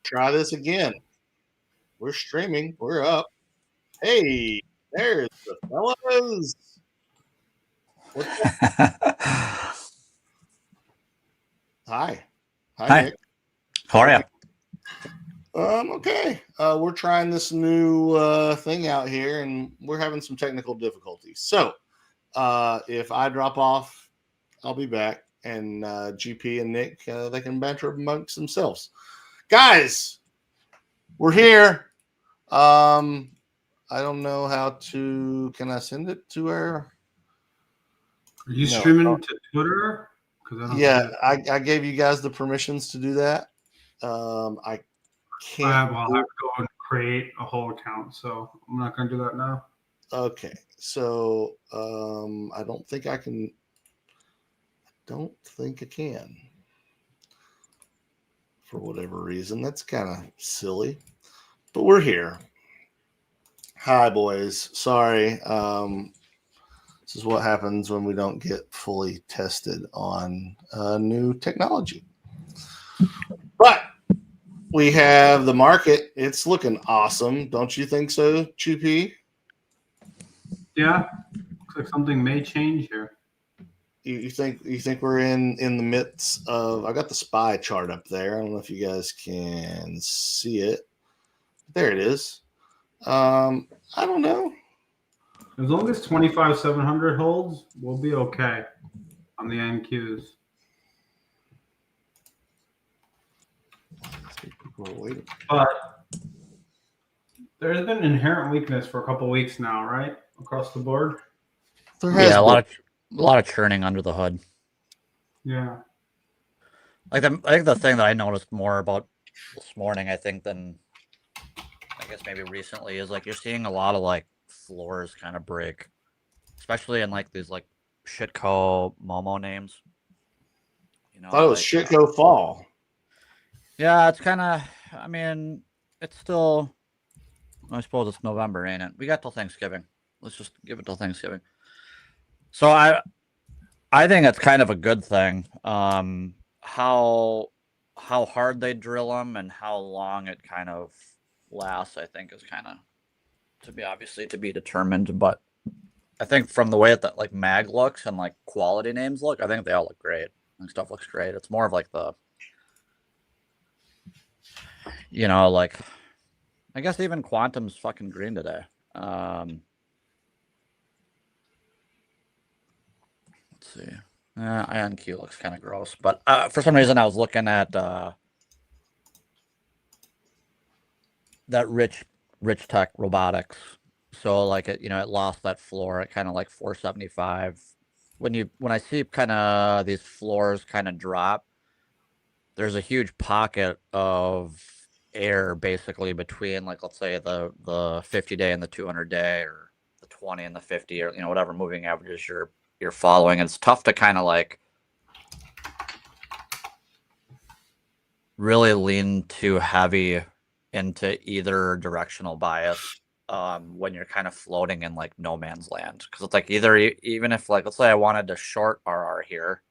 Try this again. We're streaming. We're up. Hey, there's the fellas. What's up? Hi. Hi. Nick. How are you? Okay. We're trying this new thing out here, and we're having some technical difficulties. So, if I drop off, I'll be back, and GP and Nick they can banter amongst themselves. Guys, we're here. I don't know how to. Can I send it to her? Are you streaming to Twitter? Yeah, I gave you guys the permissions to do that. I can't. Well, I have to go and create a whole account, so I'm not going to do that now. Okay, so I don't think I can. I don't think I can. For whatever reason, that's kind of silly, but we're here. Hi, boys. Sorry. This is what happens when we don't get fully tested on new technology. But we have the market. It's looking awesome. Don't you think so, GP? Yeah. Looks like something may change here. You think we're in the midst of? I got the SPY chart up there. I don't know if you guys can see it. There it is. I don't know. As long as 25,700 holds, we'll be okay on the NQs. But there's been inherent weakness for a couple weeks now, right? Across the board. Yeah, a lot of churning under the hood. Yeah. I think the thing that I noticed more about this morning, I think, than I guess maybe recently, is like you're seeing a lot of like floors kind of break, especially in like these like shitco Momo names. You know, oh, like, shitco fall. Yeah, it's kind of. I mean, it's still. I suppose it's November, ain't it? We got till Thanksgiving. Let's just give it till Thanksgiving. So I think it's kind of a good thing. How hard they drill them and how long it kind of lasts, I think, is kind of to be determined. But I think from the way that like mag looks and like quality names look, I think they all look great. And stuff looks great. It's more of like the, like, I guess even Quantum's fucking green today. Let's see. IonQ looks kind of gross, but for some reason I was looking at that rich tech robotics. So like it lost that floor at kind of like 475. When I see kind of these floors kind of drop, there's a huge pocket of air basically between, like, let's say the 50-day and the 200-day, or the 20 and the 50, or whatever moving averages you're following. And it's tough to kind of like really lean too heavy into either directional bias when you're kind of floating in like no man's land, because it's like even if, like, let's say I wanted to short RR here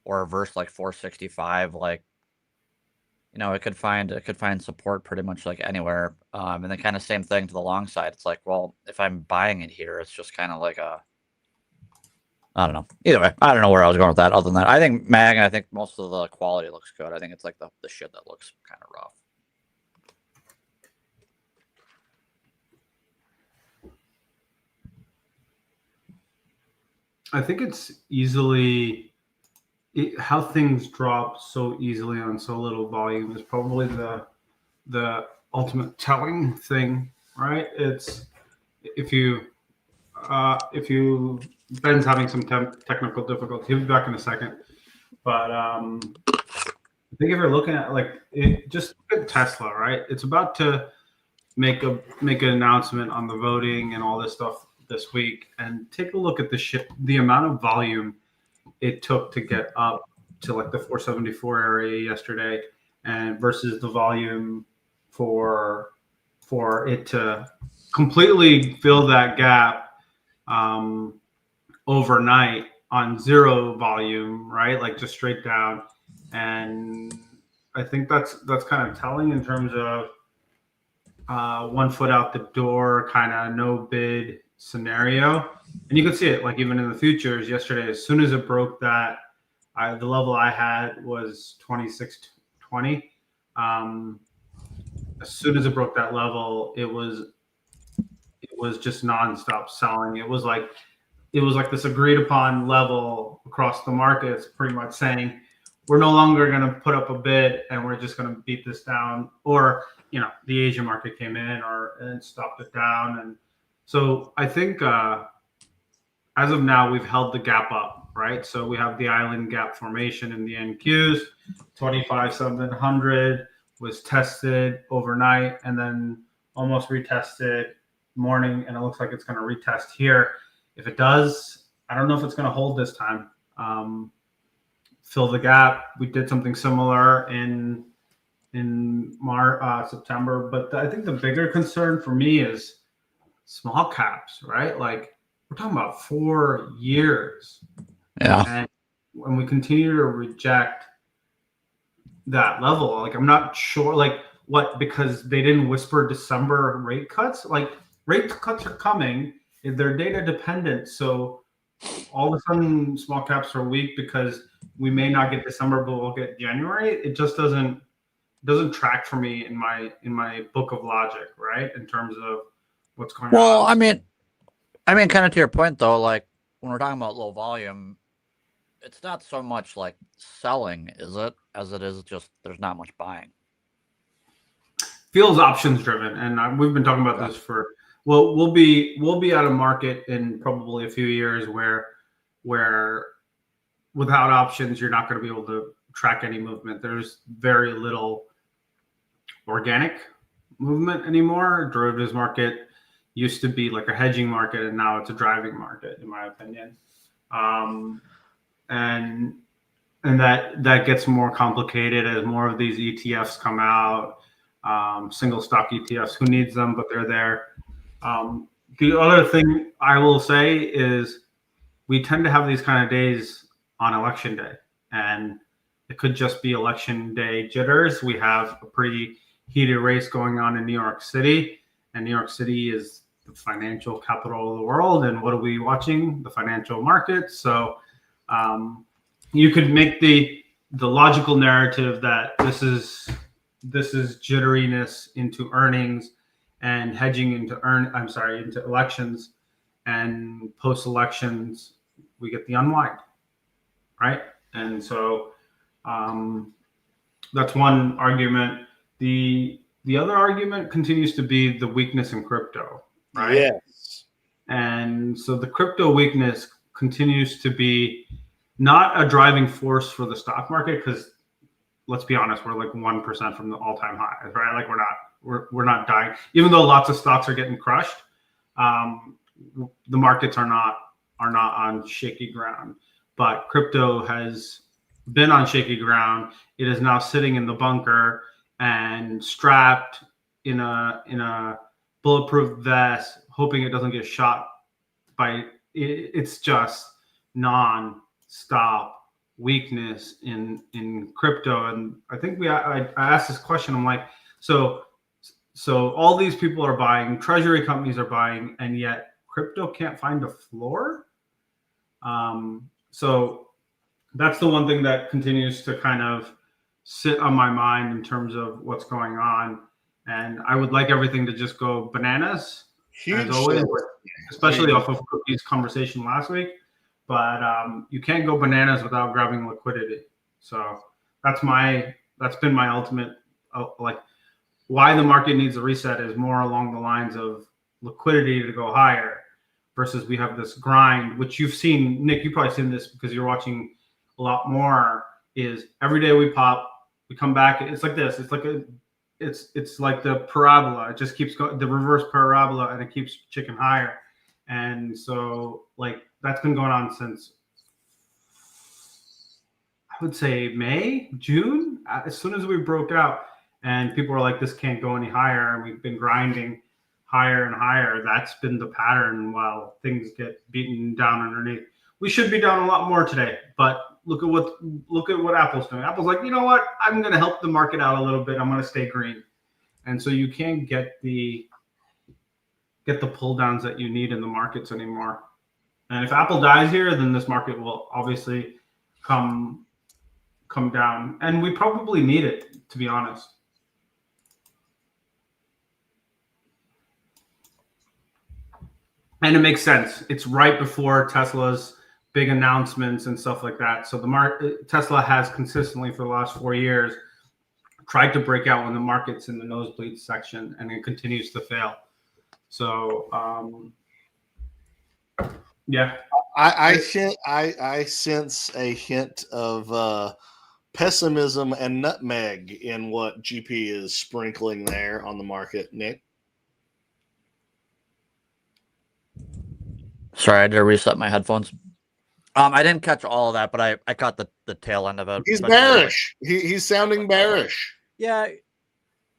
or reverse like 465, like, it could find support pretty much like anywhere. And then kind of same thing to the long side. It's like, well, if I'm buying it here, it's just kind of like I don't know. Either way, I don't know where I was going with that. Other than that, I think mag, and I think most of the quality looks good. I think it's like the shit that looks kind of rough. I think it's how things drop so easily on so little volume is probably the ultimate telling thing, right? It's if you Ben's having some technical difficulty. He'll be back in a second, but I think if you're looking at just look at Tesla, right? It's about to make an announcement on the voting and all this stuff this week, and take a look at the amount of volume it took to get up to like the 474 area yesterday, and versus the volume for it to completely fill that gap overnight on zero volume, right? Like just straight down. And I think that's kind of telling in terms of 1 foot out the door, kind of no bid scenario. And you can see it like even in the futures yesterday, as soon as it broke that, the level I had was 26.20. As soon as it broke that level, it was just nonstop selling. It was like this agreed upon level across the markets, pretty much saying we're no longer going to put up a bid and we're just going to beat this down. Or the Asian market came in and stopped it down. And so I think as of now, we've held the gap up, right? So we have the island gap formation in the NQs. 25,700 was tested overnight and then almost retested morning, and it looks like it's going to retest here. If it does, I don't know if it's going to hold this time. Fill the gap. We did something similar in September, but I think the bigger concern for me is small caps, right? Like we're talking about 4 years. Yeah. And when we continue to reject that level, like I'm not sure, like what, because they didn't whisper December rate cuts. Like rate cuts are coming. They're data dependent. So all of a sudden small caps are weak because we may not get December, but we'll get January. It just doesn't track for me in my book of logic, right? In terms of what's going on. Well, I mean, kind of to your point though, like when we're talking about low volume, it's not so much like selling, is it? As it is just there's not much buying. Feels options driven, and we've been talking about this for. Well, we'll be out of market in probably a few years where without options you're not going to be able to track any movement. There's very little organic movement anymore. Derivatives market used to be like a hedging market, and now it's a driving market, in my opinion. And that gets more complicated as more of these ETFs come out, single stock ETFs. Who needs them? But they're there. The other thing I will say is we tend to have these kind of days on election day, and it could just be election day jitters. We have a pretty heated race going on in New York City, and New York City is the financial capital of the world. And what are we watching? The financial markets. So you could make the logical narrative that this is jitteriness into earnings and hedging into elections, and post elections we get the unwind, right? And so that's one argument. The other argument continues to be the weakness in crypto, right? Yes. And so the crypto weakness continues to be not a driving force for the stock market, because let's be honest, we're like 1% from the all-time highs, right? Like we're not dying, even though lots of stocks are getting crushed. The markets are not on shaky ground, but crypto has been on shaky ground. It is now sitting in the bunker and strapped in a bulletproof vest, hoping it doesn't get shot by. It's just non-stop weakness in crypto. And I think I asked this question. I'm like, so all these people are buying, treasury companies are buying, and yet crypto can't find a floor. So that's the one thing that continues to kind of sit on my mind in terms of what's going on. And I would like everything to just go bananas, Huge, as always, especially off of Cookie's conversation last week. But you can't go bananas without grabbing liquidity. So that's been my ultimate, like, why the market needs a reset is more along the lines of liquidity to go higher, versus we have this grind, which you've seen, Nick, you've probably seen this because you're watching a lot more, is every day we pop, we come back. It's like this. It's like it's like the parabola. It just keeps going, the reverse parabola, and it keeps ticking higher. And so like that's been going on since, I would say, May, June, as soon as we broke out, and people were like, this can't go any higher. And we've been grinding higher and higher. That's been the pattern while things get beaten down underneath. We should be down a lot more today, but look at what Apple's doing. Apple's like, you know what? I'm going to help the market out a little bit. I'm going to stay green, and so you can't get the pull downs that you need in the markets anymore. And if Apple dies here, then this market will obviously come down, and we probably need it, to be honest. And it makes sense. It's right before Tesla's big announcements and stuff like that. So Tesla has consistently for the last 4 years tried to break out when the market's in the nosebleed section, and it continues to fail. So yeah, I sense a hint of pessimism and nutmeg in what GP is sprinkling there on the market, Nick. Sorry, I had to reset my headphones. I didn't catch all of that, but I caught the tail end of it. He's bearish. He's sounding bearish. Yeah,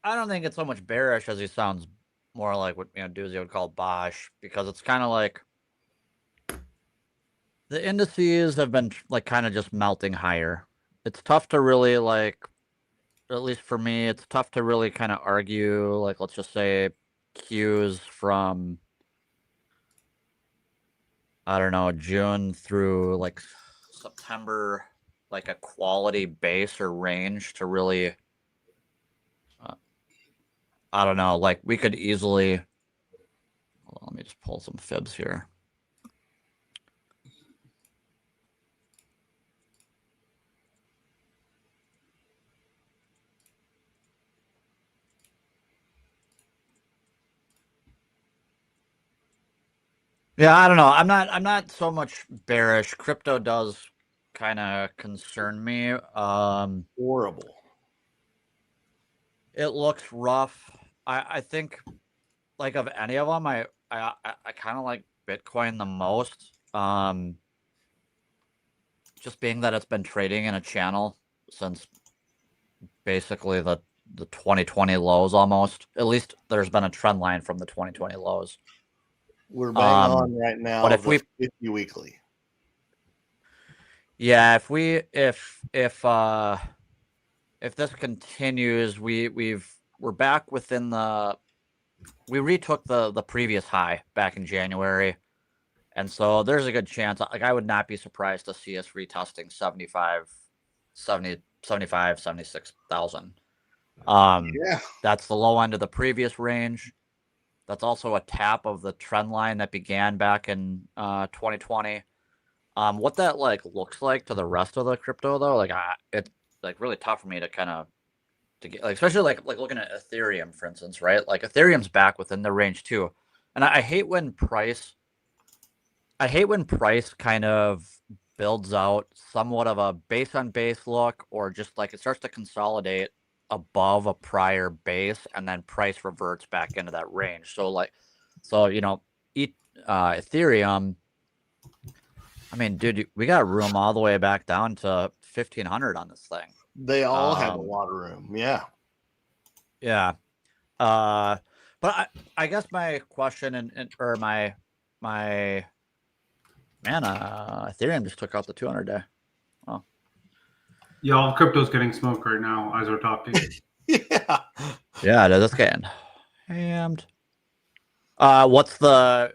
I don't think it's so much bearish as he sounds more like what Doozy would call bosh, because it's kind of like the indices have been like kind of just melting higher. It's tough to really like, at least for me, it's tough to really kind of argue, like, let's just say cues from, I don't know, June through like September, like a quality base or range to really, I don't know, like we could easily, hold on, let me just pull some fibs here. Yeah, I don't know. I'm not so much bearish. Crypto does kind of concern me. Horrible. It looks rough. I think, like, of any of them, I kind of like Bitcoin the most. Just being that it's been trading in a channel since basically the 2020 lows almost. At least there's been a trend line from the 2020 lows. We're bang on right now. But if we 50 weekly, yeah, if this continues, we're back within we retook the previous high back in January, and so there's a good chance. Like, I would not be surprised to see us retesting 76,000. yeah, That's the low end of the previous range. That's also a tap of the trend line that began back in 2020. What that like looks like to the rest of the crypto though, like it's like really tough for me to kind of to get, like, especially like looking at Ethereum, for instance, right? Like Ethereum's back within the range too, and I hate when price kind of builds out somewhat of a base on base look, or just like it starts to consolidate above a prior base and then price reverts back into that range. So Ethereum, I mean, dude, we got room all the way back down to 1,500 on this thing. they all have a lot of room. Yeah. But I guess my question or my man, Ethereum just took out the 200 day. Oh. Yeah, all crypto's getting smoked right now as we're talking. Yeah. Yeah, that's getting hammed. What's the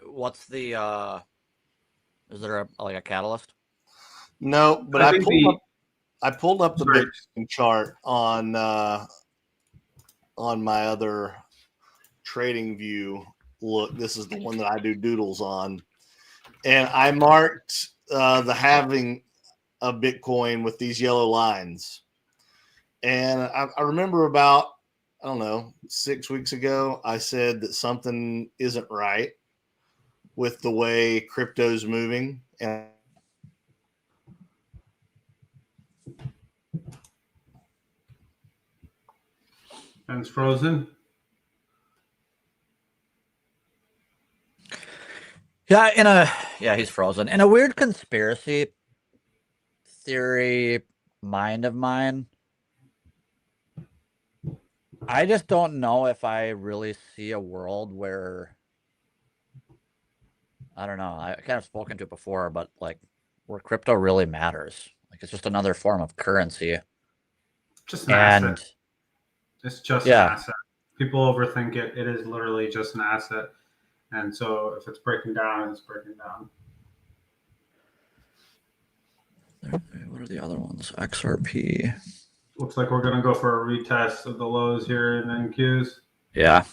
is there a catalyst? No, but I pulled up the Bitcoin chart on my other trading view. Look, this is the one that I do doodles on, and I marked the halving of Bitcoin with these yellow lines. And I remember about, I don't know, 6 weeks ago, I said that something isn't right with the way crypto's moving. And it's frozen. Yeah, he's frozen. In a weird conspiracy theory mind of mine, I just don't know if I really see a world where, I don't know, I kind of spoken to it before, but like where crypto really matters. Like it's just another form of currency. Just an And asset. It's just yeah. an asset. People overthink it. It is literally just an asset. And so if it's breaking down, it's breaking down. What are the other ones? XRP. Looks like we're going to go for a retest of the lows here in NQs. Yeah.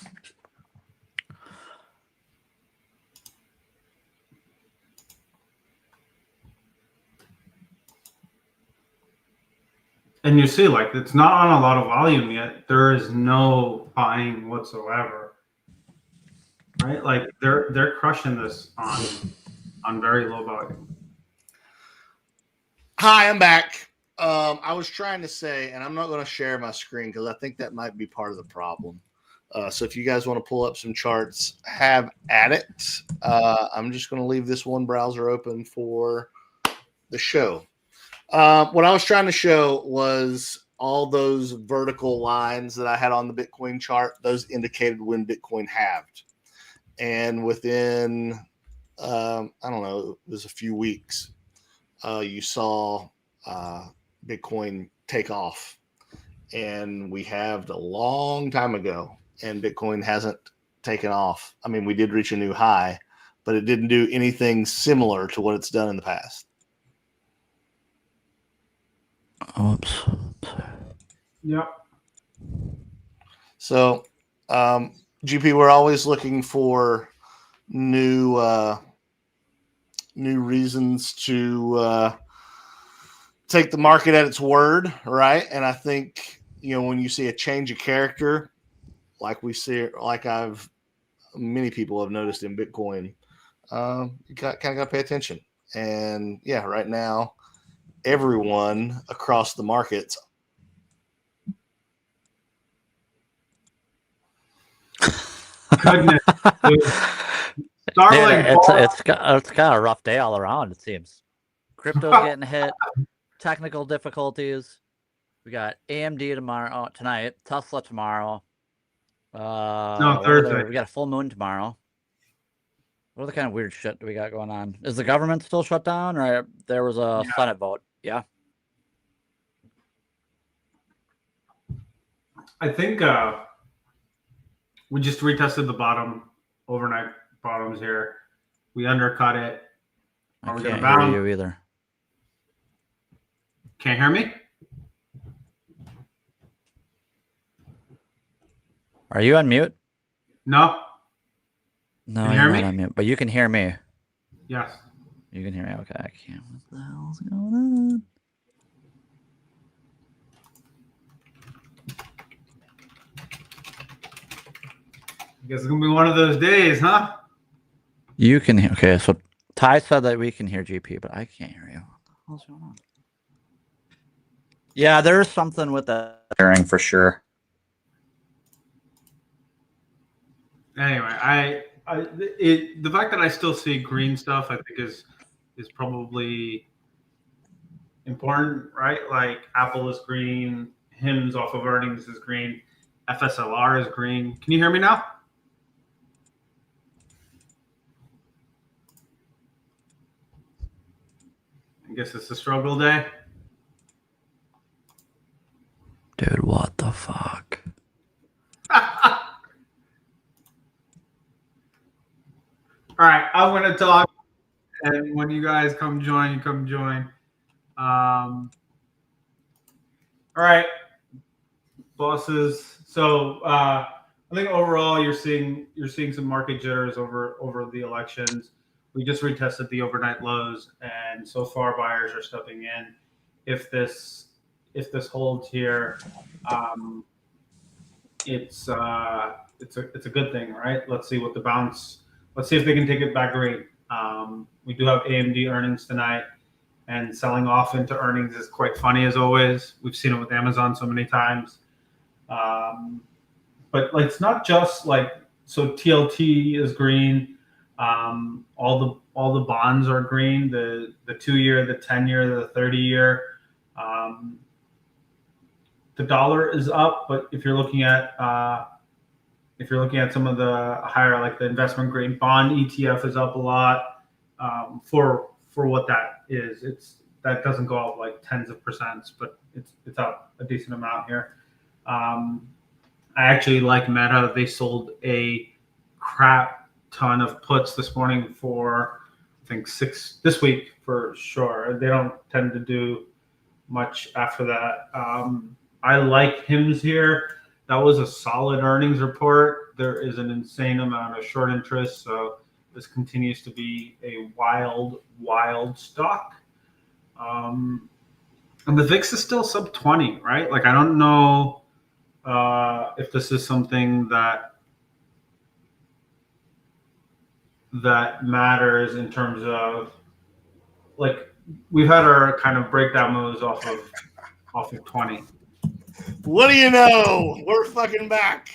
And you see, like, it's not on a lot of volume yet. There is no buying whatsoever, right? Like they're crushing this on very low volume. Hi, I'm back. I was trying to say, and I'm not going to share my screen because I think that might be part of the problem. So if you guys want to pull up some charts, have at it. I'm just going to leave this one browser open for the show. What I was trying to show was all those vertical lines that I had on the Bitcoin chart. Those indicated when Bitcoin halved. And within, I don't know, it was a few weeks, you saw Bitcoin take off. And we halved a long time ago, and Bitcoin hasn't taken off. I mean, we did reach a new high, but it didn't do anything similar to what it's done in the past. Oops. Yep. So, GP, we're always looking for new reasons to take the market at its word, right? And I think, you know, when you see a change of character, like we see, like many people have noticed in Bitcoin, you kind of got to pay attention. And yeah, right now, everyone across the markets. Goodness. Dude, it's kind of a rough day all around, it seems. Crypto's getting hit, technical difficulties. We got AMD tonight, Tesla tomorrow. No, Thursday. We got a full moon tomorrow. What other kind of weird shit do we got going on? Is the government still shut down, or there was a Senate vote? Yeah. I think we just retested the overnight bottoms here. We undercut it. I can't hear you either. Can't hear me? Are you on mute? No. No, can you you're hear not on mute, but you can hear me. Yes. You can hear me. Okay, I can't. What the hell's going on? I guess it's gonna be one of those days, huh? You can hear. Okay, so Ty said that we can hear GP, but I can't hear you. What the hell's going on? Yeah, there's something with that hearing for sure. Anyway, the fact that I still see green stuff, I think is probably important, right? Like Apple is green, HIMS off of earnings is green, FSLR is green. Can you hear me now? I guess it's a struggle day. Dude, what the fuck? All right, I'm going to talk, and when you guys come join, you come join. All right, bosses. So I think overall you're seeing some market jitters over the elections. We just retested the overnight lows, and so far buyers are stepping in. If this holds here, it's a good thing, right? Let's see what the bounce. Let's see if they can take it back green. We do have AMD earnings tonight, and selling off into earnings is quite funny as always. We've seen it with Amazon so many times. But like, it's not just like, so TLT is green. All the bonds are green. The 2-year, the 10-year, the 30-year. The dollar is up, but if you're looking at some of the higher, like the investment grade bond ETF is up a lot. For what that is, that doesn't go up like tens of percents, but it's up a decent amount here. I actually like Meta. They sold a crap ton of puts this morning for, I think, 6 this week for sure. They don't tend to do much after that. I like HIMS here. That was a solid earnings report. There is an insane amount of short interest, so this continues to be a wild stock. And the VIX is still sub 20, right? Like, I don't know if this is something that matters in terms of, like, we've had our kind of breakdown moves off of 20. What do you know? We're fucking back.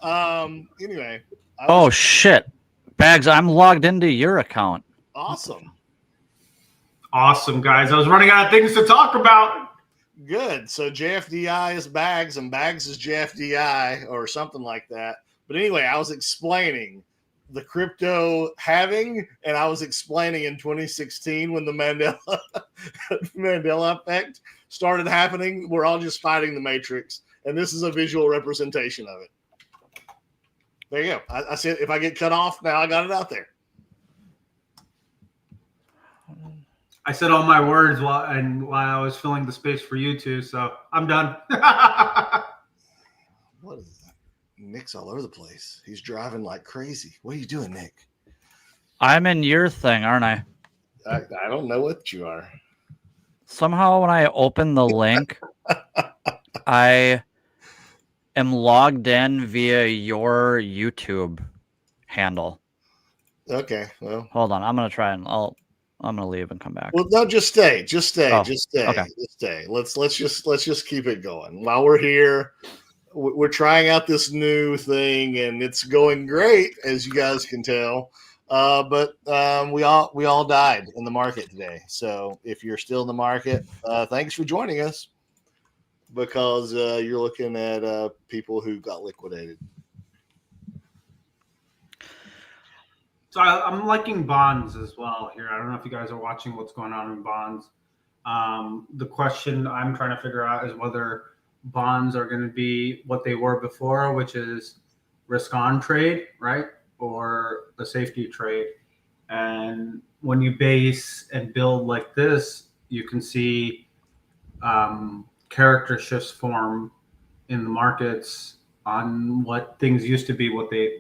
Anyway. Oh shit, Bags! I'm logged into your account. Awesome, guys. I was running out of things to talk about. Good. So JFDI is Bags, and Bags is JFDI, or something like that. But anyway, I was explaining the crypto halving, and I was explaining in 2016 when the Mandela effect started happening. We're all just fighting the matrix, and this is a visual representation of it. There you go. I said if I get cut off, now I got it out there. I said all my words while I was filling the space for you two, so I'm done. What is that? Nick's all over the place. He's driving like crazy. What are you doing, Nick? I'm in your thing, aren't I? I don't know what you are. Somehow when I open the link, I am logged in via your YouTube handle. Okay, well. Hold on. I'm going to try and I'm going to leave and come back. Well, no, just stay. Oh, Just stay. okay. Just stay. Let's just keep it going. While we're here, we're trying out this new thing, and it's going great, as you guys can tell. But we all died in the market today. So if you're still in the market, thanks for joining us, because you're looking at people who got liquidated. So I'm liking bonds as well here. I don't know if you guys are watching what's going on in bonds. The question I'm trying to figure out is whether bonds are going to be what they were before, which is risk on trade, right? Or a safety trade. And when you base and build like this, you can see character shifts form in the markets on what things used to be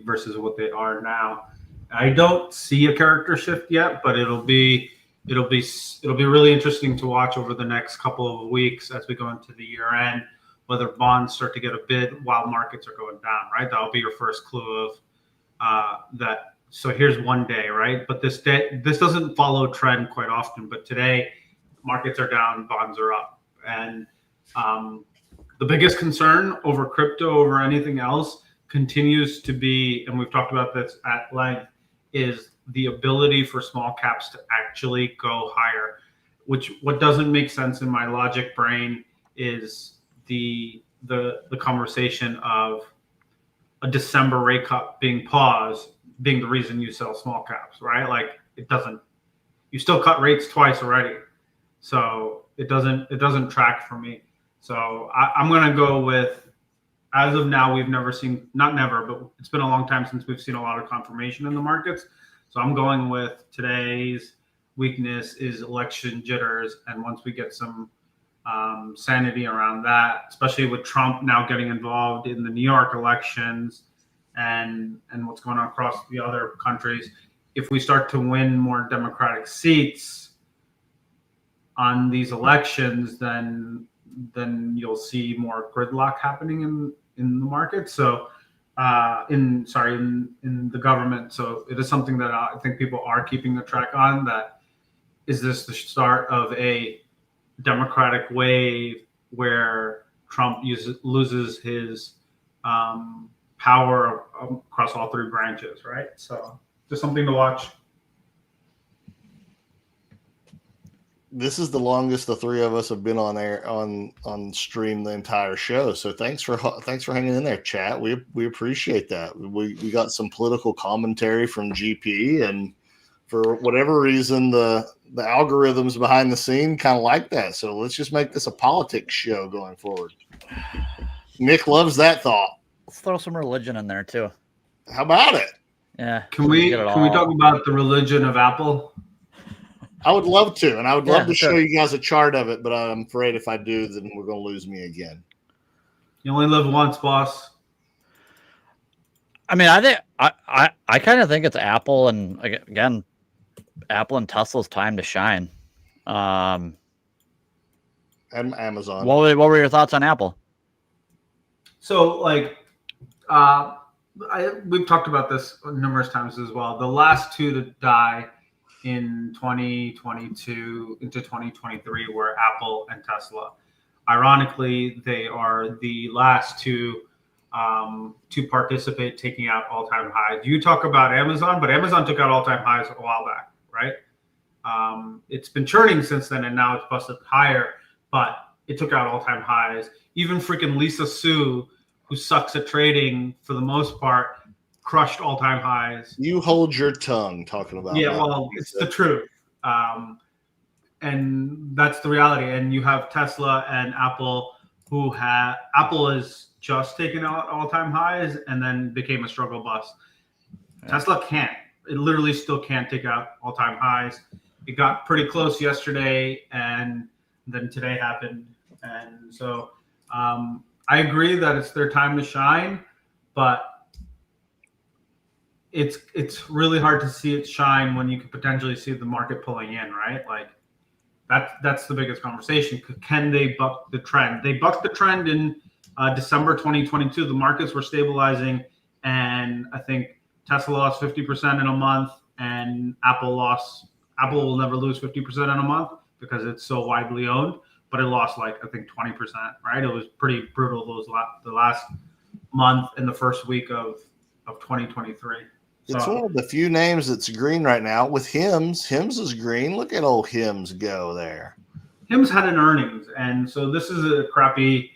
versus what they are now. I don't see a character shift yet, but it'll be really interesting to watch over the next couple of weeks as we go into the year end, whether bonds start to get a bid while markets are going down, right? That'll be your first clue of that. So here's one day, right? But this doesn't follow trend quite often, but today markets are down, bonds are up. And the biggest concern over crypto, over anything else, continues to be, and we've talked about this at length, is the ability for small caps to actually go higher. What doesn't make sense in my logic brain is the conversation of a December rate cut being paused being the reason you sell small caps, right? Like, it doesn't. You still cut rates twice already, so it doesn't track for me. So I'm gonna go with, as of now, we've never seen, not never, but it's been a long time since we've seen a lot of confirmation in the markets. So I'm going with today's weakness is election jitters. And once we get some sanity around that, especially with Trump now getting involved in the New York elections and what's going on across the other countries, if we start to win more Democratic seats on these elections, then you'll see more gridlock happening in the market. So in the government. So it is something that I think people are keeping a track on. That is this the start of a Democratic wave where Trump loses his power across all three branches, right? So just something to watch. This is the longest the three of us have been on air on stream the entire show. So thanks for hanging in there, chat. We appreciate that. We got some political commentary from GP, and for whatever reason the the algorithms behind the scene kind of like that. So let's just make this a politics show going forward. Nick loves that thought. Let's throw some religion in there too. How about it? Yeah. Can we talk about the religion of Apple? I would love to, and I would love to show sure. you guys a chart of it, but I'm afraid if I do, then we're going to lose me again. You only live once, boss. I mean, I kind of think it's Apple, and again, Apple and Tesla's time to shine. And Amazon. What were your thoughts on Apple? So, like, we've talked about this numerous times as well. The last two to die in 2022 into 2023 were Apple and Tesla. Ironically, they are the last two to participate, taking out all-time highs. You talk about Amazon, but Amazon took out all-time highs a while back, right? It's been churning since then, and now it's busted higher, but it took out all-time highs. Even freaking Lisa Su, who sucks at trading for the most part, crushed all-time highs. You hold your tongue talking about yeah, that. Well, it's the truth. And that's the reality. And you have Tesla and Apple, who Apple has just taken out all-time highs and then became a struggle bust. Yeah. Tesla can't. It literally still can't take out all-time highs. It got pretty close yesterday, and then today happened. And so I agree that it's their time to shine, but it's really hard to see it shine when you could potentially see the market pulling in, right? Like that's the biggest conversation. Can they buck the trend? They bucked the trend in December 2022. The markets were stabilizing, and I think Tesla lost 50% in a month, and Apple will never lose 50% in a month because it's so widely owned, but it lost like, I think 20%, right? It was pretty brutal the last month and the first week of 2023. It's one of the few names that's green right now with Hims. Hims is green. Look at old Hims go there. Hims had an earnings, and so this is a crappy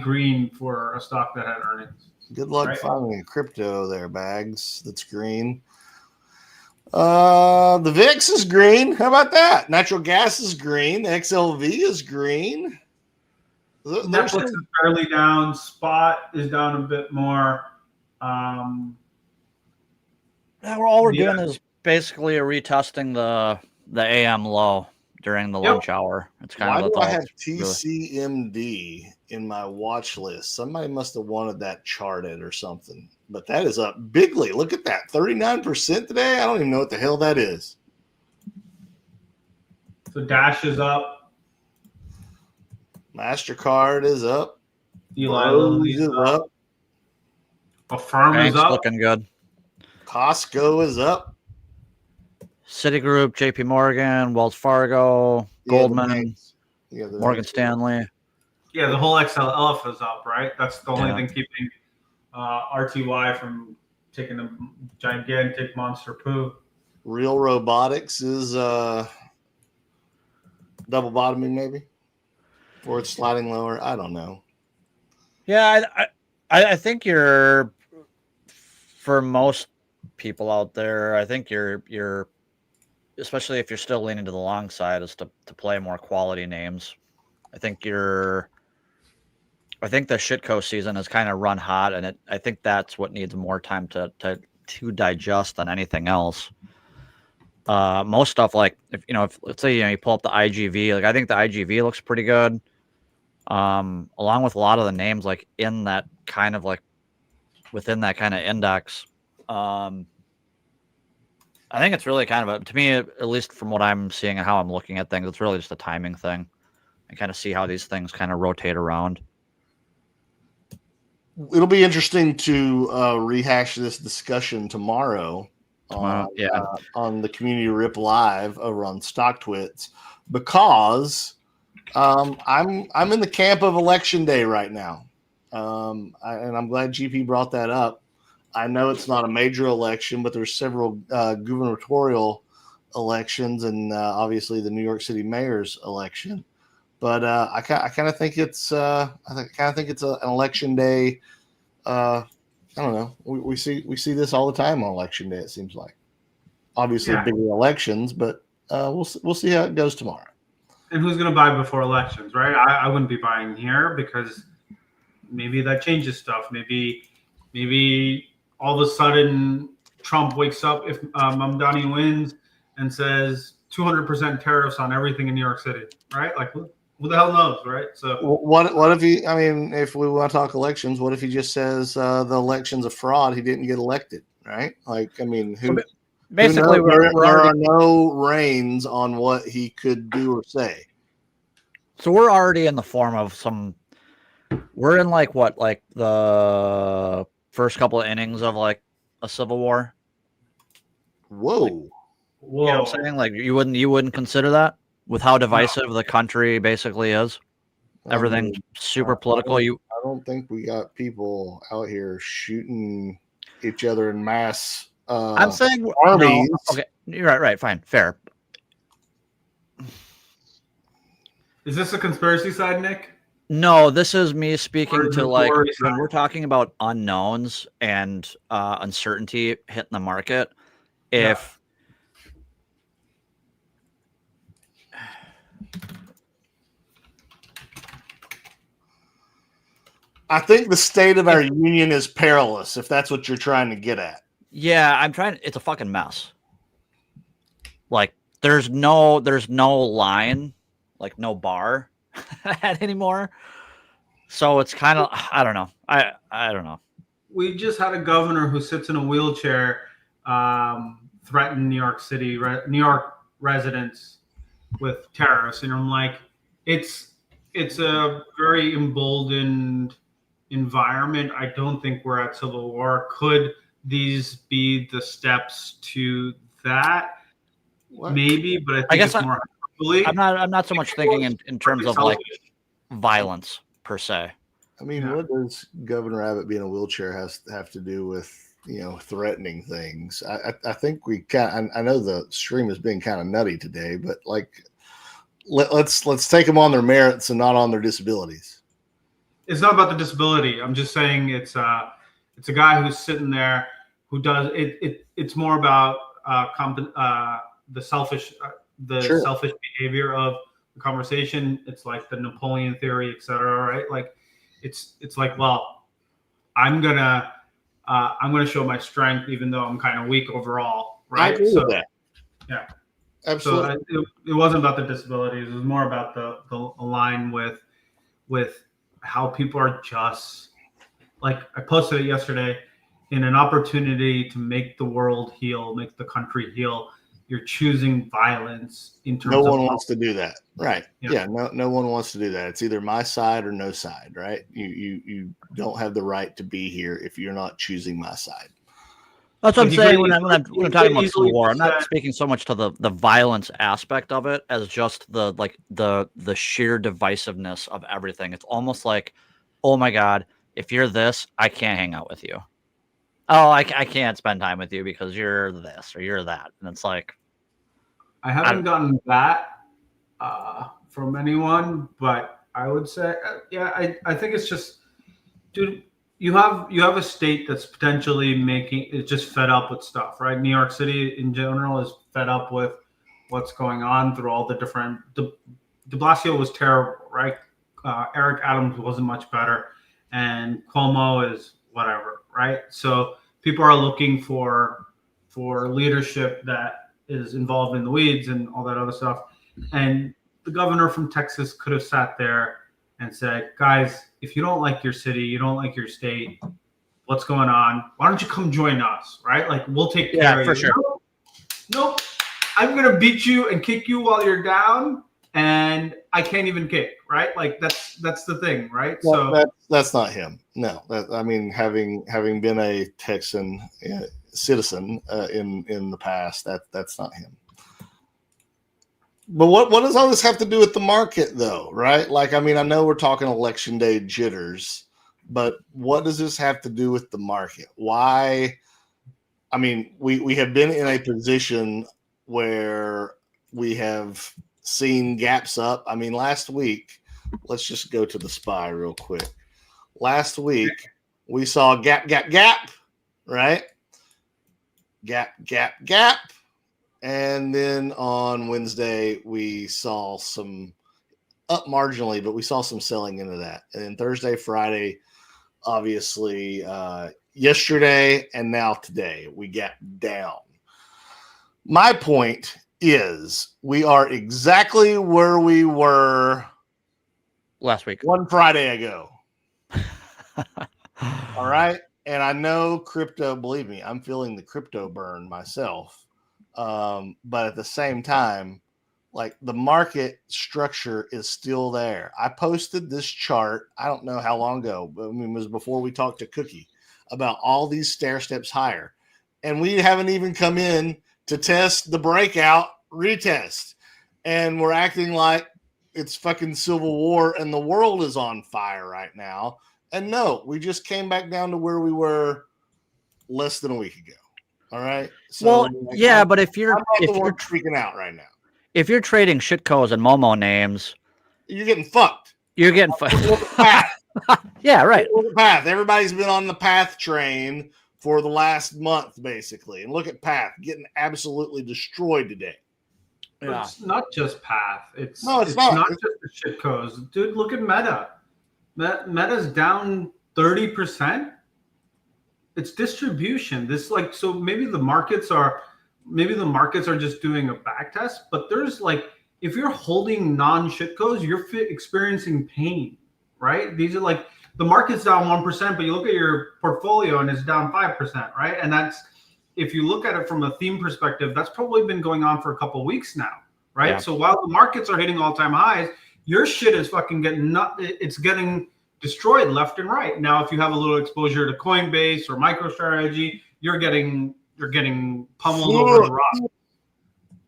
green for a stock that had earnings. Good luck finding a crypto there, Bags, that's green. The VIX is green. How about that? Natural gas is green. The XLV is green. Netflix is fairly down. Spot is down a bit more. All we're doing is basically retesting the AM low during the lunch hour. It's kind of. Why do I have TCMD in my watch list? Somebody must have wanted that charted or something. But that is up bigly. Look at that, 39% today. I don't even know what the hell that is. So Dash is up. MasterCard is up. Eli Lilly is up. Affirm is up. Looking good. Costco is up. Citigroup, JP Morgan, Wells Fargo, Goldman, Morgan Stanley. Yeah, the whole XLF is up, right? That's the only thing keeping RTY from taking a gigantic monster poo. Real Robotics is double bottoming, maybe, or it's sliding lower. I don't know. Yeah, I think for most people out there, I think you're especially if you're still leaning to the long side, is to play more quality names. I think the shitco season has kind of run hot, and I think that's what needs more time to digest than anything else. Most stuff, like if let's say you pull up the IGV, like I think the IGV looks pretty good. Along with a lot of the names like in that kind of like within that kind of index. I think it's really kind of to me, at least from what I'm seeing and how I'm looking at things, it's really just a timing thing. And kind of see how these things kind of rotate around. It'll be interesting to rehash this discussion tomorrow on the Community Rip Live over on StockTwits, because I'm in the camp of election day right now, and I'm glad GP brought that up. I know it's not a major election, but there's several gubernatorial elections and obviously the New York City mayor's election. But I kind of think it's an election day. I don't know. We see this all the time on election day. It seems like, obviously bigger elections, but we'll see how it goes tomorrow. And who's going to buy before elections, right? I wouldn't be buying here because maybe that changes stuff. Maybe all of a sudden Trump wakes up if Mamdani wins and says 200% tariffs on everything in New York City, right? Like who the hell knows, right? So what if he? I mean, if we want to talk elections, what if he just says the election's a fraud? He didn't get elected, right? Like, I mean, who? Basically, there are no reins on what he could do or say. So we're already in the form of some. We're in like the first couple of innings of like a civil war. Whoa. You know what I'm saying? Like you wouldn't consider that with how divisive the country basically is. Everything's super political. I don't think we got people out here shooting each other in mass. I'm saying armies. No, okay, you're right, fine, fair. Is this a conspiracy side, Nick? No, this is me speaking to like when we're side? talking about unknowns and uncertainty hitting the market. If I think the state of our union is perilous, if that's what you're trying to get at. Yeah, I'm trying. It's a fucking mess. Like there's no line, like no bar anymore. So it's kind of I don't know. I don't know. We just had a governor who sits in a wheelchair threaten New York City, New York residents with terrorists, and I'm like, it's a very emboldened environment. I don't think we're at civil war. Could these be the steps to that? What? Maybe, but I think guess it's more. I'm not so much thinking in terms of like violence per se. I mean, what does Governor Abbott being in a wheelchair have to do with, you know, threatening things? I think we I know the stream is being kind of nutty today, but like let's take them on their merits and not on their disabilities. It's not about the disability. I'm just saying it's a guy who's sitting there who does it. It's more about the selfish selfish behavior of the conversation. It's like the Napoleon theory, etc. Right? Like it's like, well, I'm gonna show my strength even though I'm kind of weak overall. Right? I agree with that. Yeah. Absolutely. So it wasn't about the disabilities. It was more about the line with how people are just like I posted it yesterday. In an opportunity to make the world heal, make the country heal, you're choosing violence in terms of. No one wants to do that, right? Yeah, no one wants to do that. It's either my side or no side, right? You don't have the right to be here if you're not choosing my side. That's what I'm saying when I'm talking about civil war. I'm not speaking so much to the violence aspect of it as just the sheer divisiveness of everything. It's almost like, oh my God, if you're this, I can't hang out with you. Oh, I can't spend time with you because you're this or you're that. And it's like, I haven't gotten that from anyone, but I would say, I think it's just, dude, you have a state that's potentially it's just fed up with stuff, right? New York City in general is fed up with what's going on through all the different, de Blasio was terrible, right? Eric Adams wasn't much better, and Cuomo is whatever, right? So people are looking for leadership that is involved in the weeds and all that other stuff. And the governor from Texas could have sat there and said, guys, if you don't like your city, you don't like your state, what's going on? Why don't you come join us, right? Like, we'll take care of you. Sure. Nope. I'm going to beat you and kick you while you're down, and I can't even kick, right? Like, that's the thing, right? Well, so that's not him. No, I mean, having been a Texan citizen in the past, that's not him. But what does all this have to do with the market, though, right? Like, I mean, I know we're talking election day jitters, but what does this have to do with the market? Why? I mean, we have been in a position where we have seen gaps up. I mean, last week, let's just go to the SPY real quick. Last week, we saw gap, right? Gap. And then on Wednesday, we saw some up marginally, but we saw some selling into that. And then Thursday, Friday, obviously, yesterday and now today, we got down. My point is we are exactly where we were last week, one Friday ago. All right. And I know crypto, believe me, I'm feeling the crypto burn myself. But at the same time, like the market structure is still there. I posted this chart, I don't know how long ago, but I mean, it was before we talked to Cookie about all these stair steps higher. And we haven't even come in to test the breakout retest. And we're acting like it's fucking civil war and the world is on fire right now. And no, we just came back down to where we were less than a week ago. All right. So, well, like, yeah, but if you're freaking out right now, if you're trading shitcoins and Momo names, you're getting fucked. You're getting yeah, right. Look at Path. Everybody's been on the Path train for the last month, basically. And look at Path getting absolutely destroyed today. Yeah. It's not just Path. It's not just the shitcoins. Dude, look at Meta. Meta's down 30%. It's distribution. So maybe the markets are just doing a back test, but there's like, if you're holding non-shitcoins, you're experiencing pain, right? These are like, the market's down 1%, but you look at your portfolio and it's down 5%, right? And that's, if you look at it from a theme perspective, that's probably been going on for a couple of weeks now, right? Yeah. So while the markets are hitting all-time highs, your shit is fucking getting destroyed left and right. Now, if you have a little exposure to Coinbase or MicroStrategy, you're getting pummeled over the rock.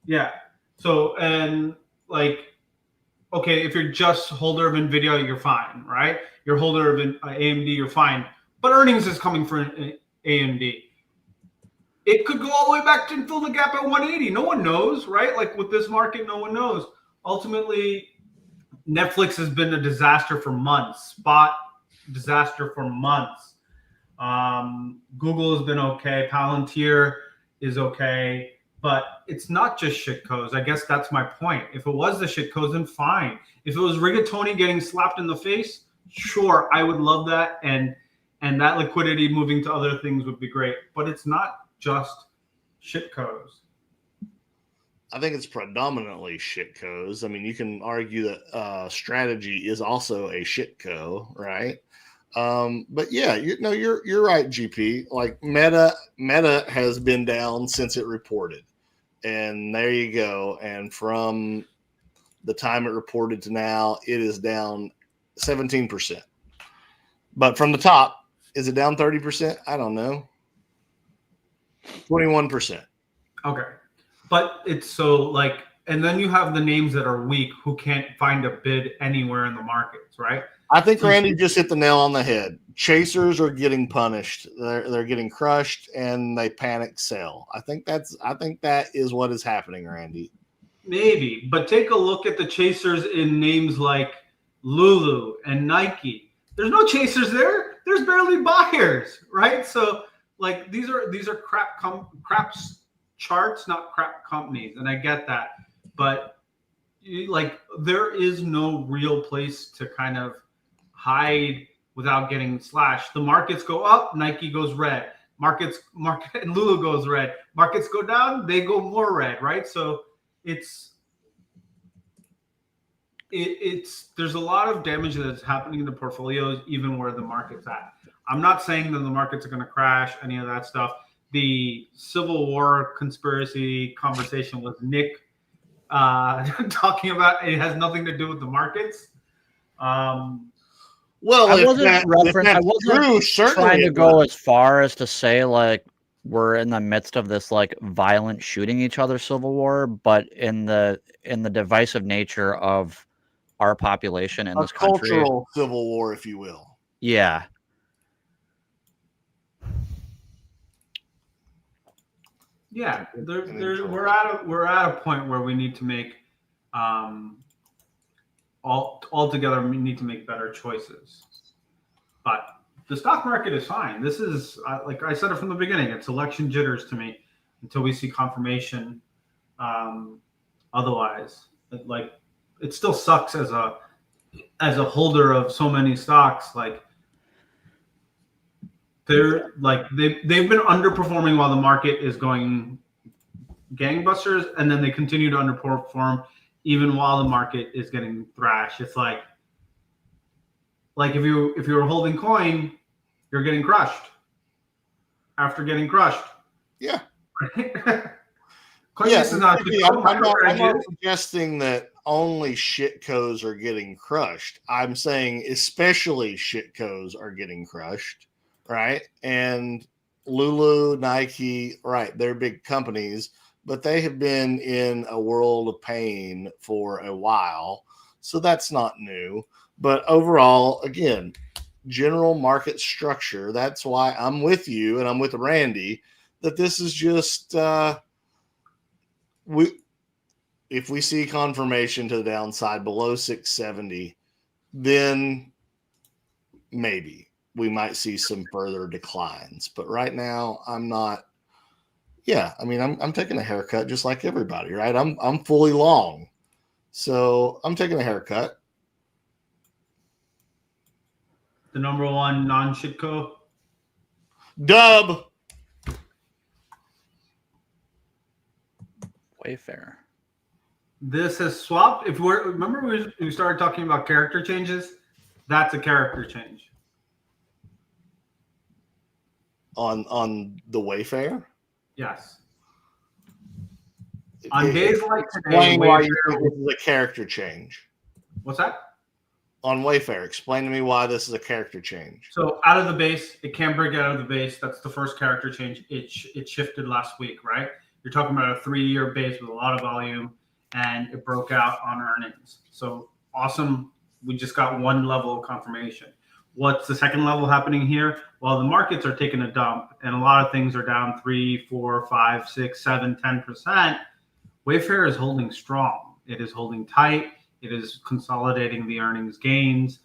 Yeah. So, and like, okay, if you're just holder of NVIDIA, you're fine, right? You're holder of AMD, you're fine. But earnings is coming for AMD. It could go all the way back to fill the gap at 180. No one knows, right? Like with this market, no one knows. Ultimately, Netflix has been a disaster for months. Spot disaster for months. Google has been okay. Palantir is okay. But it's not just shitcoins. I guess that's my point. If it was the shitcoins, then fine. If it was rigatoni getting slapped in the face, sure, I would love that. And that liquidity moving to other things would be great. But it's not just shitcoins. I think it's predominantly shitcoins. I mean, you can argue that strategy is also a shitco, right? But yeah, you're right, GP. Like Meta has been down since it reported, and there you go. And from the time it reported to now, it is down 17%. But from the top, is it down 30%? I don't know. 21%. Okay. But it's so like, and then you have the names that are weak who can't find a bid anywhere in the markets, right? I think Randy just hit the nail on the head. Chasers are getting punished. They're getting crushed and they panic sell. I think that is what is happening, Randy. Maybe, but take a look at the chasers in names like Lulu and Nike. There's no chasers there. There's barely buyers, right? So like these are crap charts, not crap companies, and I get that, but like there is no real place to kind of hide without getting slashed. The markets go up, Nike goes red. Market and Lulu goes red. Markets go down, they go more red, right? So it's there's a lot of damage that's happening in the portfolios, even where the market's at. I'm not saying that the markets are going to crash, any of that stuff. The Civil War conspiracy conversation with Nick talking about it has nothing to do with the markets. Well, I wasn't trying to go as far as to say like we're in the midst of this like violent shooting each other civil war, but in the divisive nature of our population in this country, cultural civil war, if you will. Yeah. Yeah, we're at a point where we need to make altogether we need to make better choices. But the stock market is fine. This is like I said it from the beginning. It's election jitters to me until we see confirmation Otherwise, it still sucks as a holder of so many stocks. Like they've been underperforming while the market is going gangbusters, and then they continue to underperform even while the market is getting thrashed. It's like if you were holding coin, you're getting crushed after getting crushed. Yeah. Coinbase is not. I'm not suggesting that only shitcos are getting crushed. I'm saying especially shitcos are getting crushed, right? And Lulu, Nike, right? They're big companies, but they have been in a world of pain for a while, so that's not new. But overall, again, general market structure. That's why I'm with you and I'm with Randy that this is just if we see confirmation to the downside below 670, then maybe we might see some further declines. But right now, I'm not. Yeah, I mean, I'm taking a haircut just like everybody, right? I'm fully long, so I'm taking a haircut. The number one non-shitco. Dub. Wayfair. This has swapped. Remember we started talking about character changes? That's a character change. On the Wayfair? Yes. On days like today, explain why you think this is a character change. What's that? On Wayfair, explain to me why this is a character change. So out of the base, it can break out of the base. That's the first character change. It shifted last week, right? You're talking about a 3-year base with a lot of volume, and it broke out on earnings. So awesome. We just got one level of confirmation. What's the second level happening here? Well, the markets are taking a dump, and a lot of things are down 3, 4, 5, 6, 7, 10%. Wayfair is holding strong. It is holding tight. It is consolidating the earnings gains.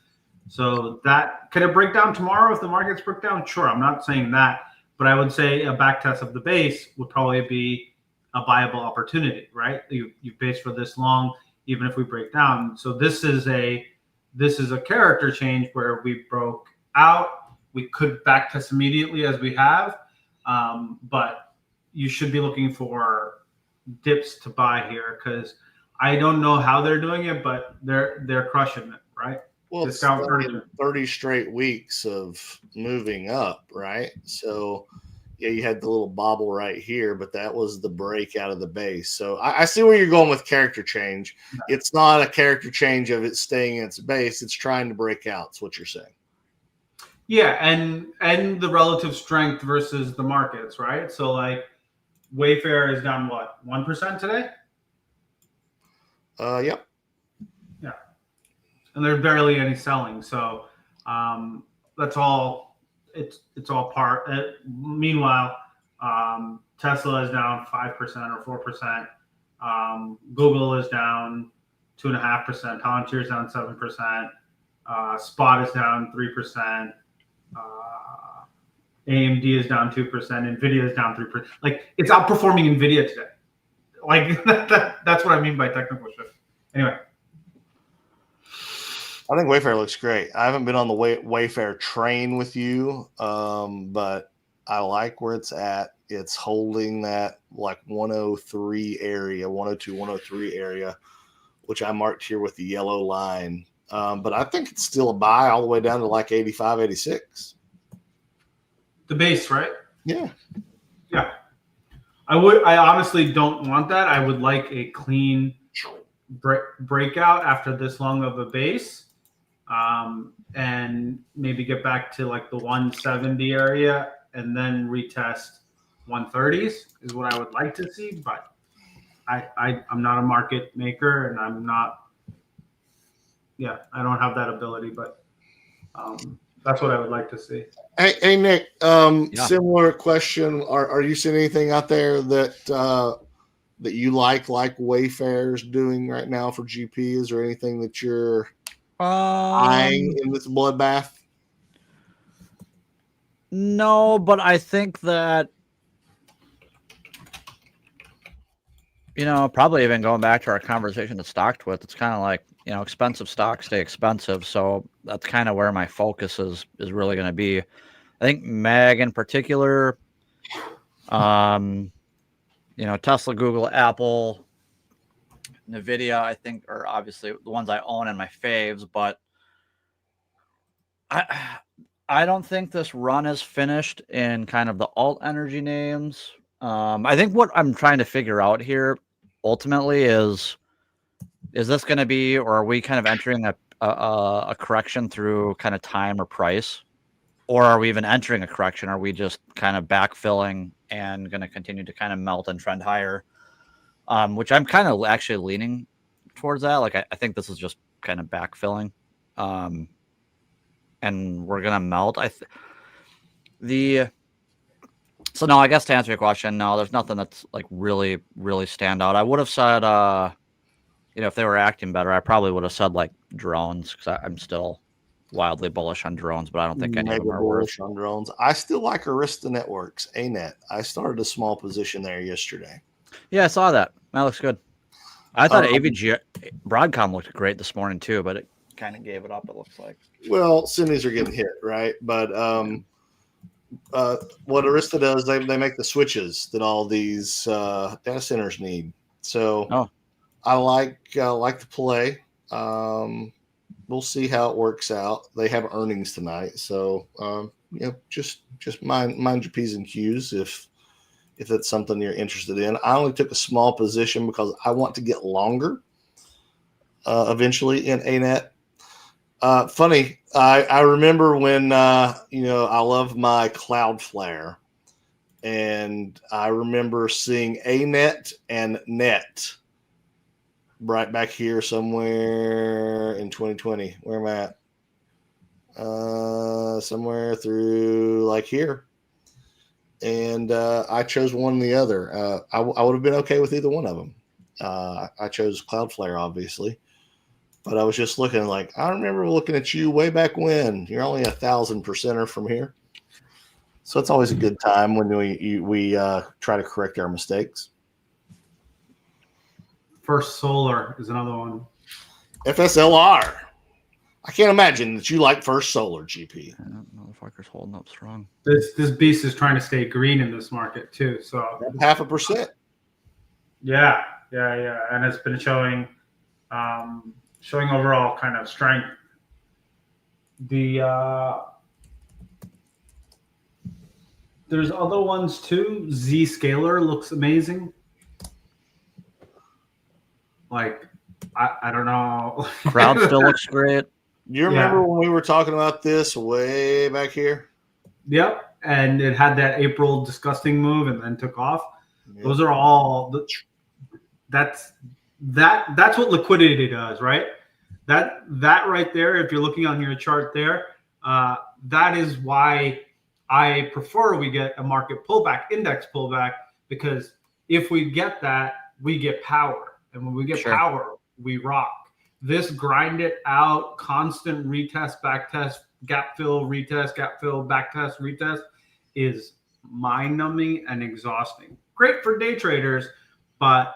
So that could it break down tomorrow if the markets break down? Sure, I'm not saying that, but I would say a back test of the base would probably be a viable opportunity, right? You've based for this long, even if we break down. So this is a character change where we broke out. We could back test immediately as we have, but you should be looking for dips to buy here because I don't know how they're doing it, but they're crushing it, right? Well, it's 30 straight weeks of moving up, right? So, yeah, you had the little bobble right here, but that was the break out of the base. So I see where you're going with character change. Yeah. It's not a character change of it staying in its base. It's trying to break out. That's what you're saying. Yeah, and the relative strength versus the markets, right? So, like, Wayfair is down, what, 1% today? Yep. Yeah. And there's barely any selling. So that's all. It's all part. Meanwhile, Tesla is down 5% or 4%. Google is down 2.5%. Palantir is down 7%. Spot is down 3%. AMD is down 2%. NVDA is down 3%. Like, it's outperforming NVIDIA today. Like that's what I mean by technical shift. Anyway, I think Wayfair looks great. I haven't been on the Wayfair train with you, but I like where it's at. It's holding that like 103 area, 102, 103 area, which I marked here with the yellow line. But I think it's still a buy all the way down to like 85, 86. The base, right? Yeah. Yeah. I honestly don't want that. I would like a clean breakout after this long of a base, and maybe get back to like the 170 area and then retest 130s is what I would like to see. But I'm not a market maker, and I'm not. Yeah, I don't have that ability, but that's what I would like to see. Hey Nick, similar question. Are you seeing anything out there that you like Wayfair's doing right now for GP? Is there anything that you're eyeing in this bloodbath? No, but I think that You know, probably even going back to our conversation to stocked with, it's kind of like, you know, expensive stocks stay expensive. So that's kind of where my focus is really going to be. I think Mag in particular, you know, Tesla, Google, Apple, NVDA, I think are obviously the ones I own and my faves, but I don't think this run is finished in kind of the alt energy names. I think what I'm trying to figure out here ultimately is this going to be, or are we kind of entering a correction through kind of time or price? Or are we even entering a correction? Are we just kind of backfilling and going to continue to kind of melt and trend higher? Which I'm kind of actually leaning towards that. Like, I think this is just kind of backfilling. And we're going to melt. So no, I guess to answer your question, no, there's nothing that's like really, really stand out. I would have said, you know, if they were acting better, I probably would have said like drones, because I'm still wildly bullish on drones, but I don't think any of them are bullish worth. on drones. I still like Arista Networks, ANET. I started a small position there yesterday. Yeah, I saw that. That looks good. I thought AVG Broadcom looked great this morning too, but it kind of gave it up, it looks like. Well, semis are getting hit, right? But what Arista does, they make the switches that all these data centers need. So I like the play. We'll see how it works out. They have earnings tonight, so you know, just mind your P's and Q's if that's something you're interested in. I only took a small position because I want to get longer eventually in ANET. Funny, I remember when you know, I love my Cloudflare, and I remember seeing ANET and NET right back here somewhere in 2020. Where am I at? Somewhere through like here. And I chose one or the other. I would have been okay with either one of them. I chose Cloudflare, obviously. But I was just looking like, I remember looking at you way back when. You're only 1,000%er from here. So it's always a good time when we try to correct our mistakes. First Solar is another one. FSLR. I can't imagine that you like First Solar, GP. Motherfucker's holding up strong. This beast is trying to stay green in this market too. So 0.5%. Yeah, and it's been showing overall kind of strength. There's other ones too. Zscaler looks amazing. Like, I don't know. Crowd still looks great. Do you remember when we were talking about this way back here? Yep. And it had that April disgusting move and then took off. Yep. Those are all that's what liquidity does, right? That right there, if you're looking on your chart there, that is why I prefer we get a market pullback, index pullback, because if we get that, we get power. And when we get power, we rock. This grind it out, constant retest, backtest, gap fill, retest, gap fill, backtest, retest is mind-numbing and exhausting. Great for day traders, but